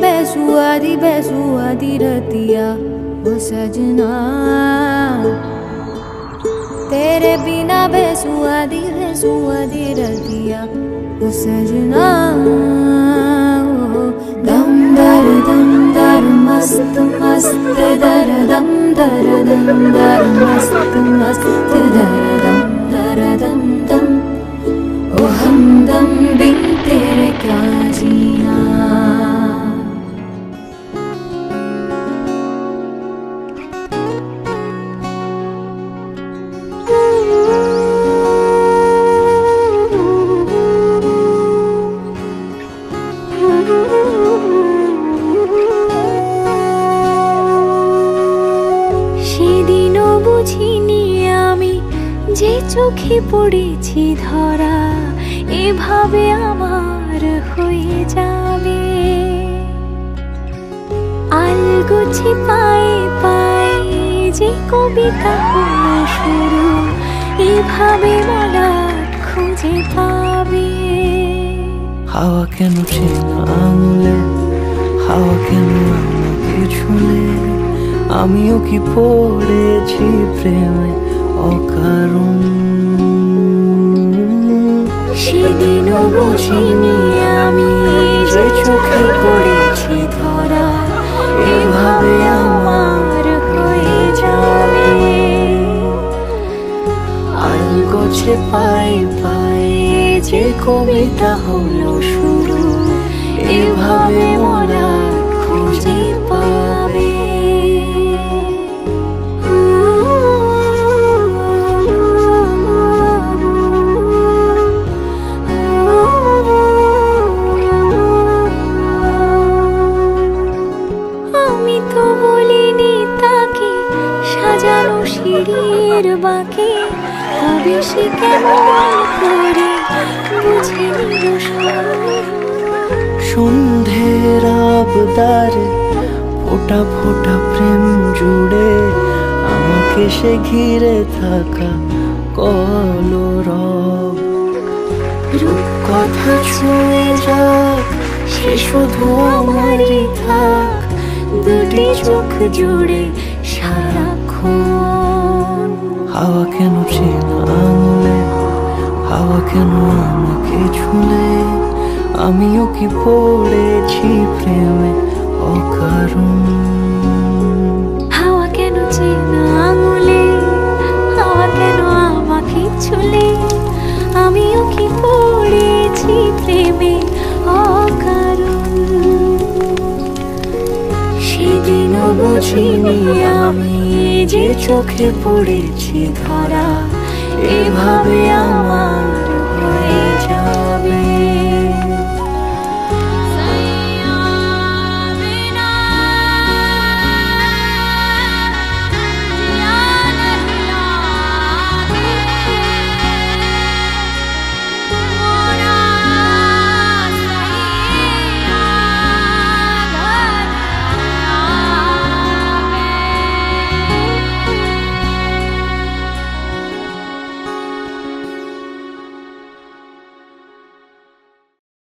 बेसुआदी रतिया ओ सजना, तेरे बिना बेसुआदी रतिया ओ सजना। दम दर मस्त मस्त दर दम दर मस्त मस्त दर दम दम ओ हमदम बिन तेरे क्या जीना। সেদিনও বুঝিনি আমি যে চোখে পড়েছি ধরা এভাবে আমার হয়ে যাবে। আলগোছে পায়ে পায়ে যে কবিতা হলো শুরু এভাবে মলাট খুঁজে পাবে। হাওয়া কেন চেনা আঙুলে, হাওয়া কেন আমাকে ছুলে, আমিও কি পড়েছি প্রেমে অকারণ। সেদিনও বুঝিনি আমি যে চোখে পড়েছি ধরা এভাবে আমার হয়ে যাবে। আলগোছে পায়ে পায়ে যে কবিতা হলো শুরু এভাবে মোরা খুঁজে পাবে। আমি তো বলিনি তাকে সাজানো সিঁড়ির বাঁকে, তবে সে কেমন করে বুঝে নিল সন্ধ্যের আবদারে ফোটা ফোটা প্রেম জুড়ে আমাকে সে ঘিরে থাকা কলরব। রূপকথা ছুঁয়ে যাক সে শুধু আমারই থাক, দুটি চোখ জুড়ে সারাক্ষণ। হাওয়া কেন চেনা আঙুলে, হাওয়া কেন আমাকে ছুলে, আমিও কি পড়েছি প্রেমে অকারণ। হাওয়া কেন চেনা আঙুলে, হাওয়া কেন আমাকে ছুলে, আমিও কি পড়েছি প্রেমে অকারণ। সেদিনও বুঝিনি আমি যে চোখে পড়েছি ধরা এভাবে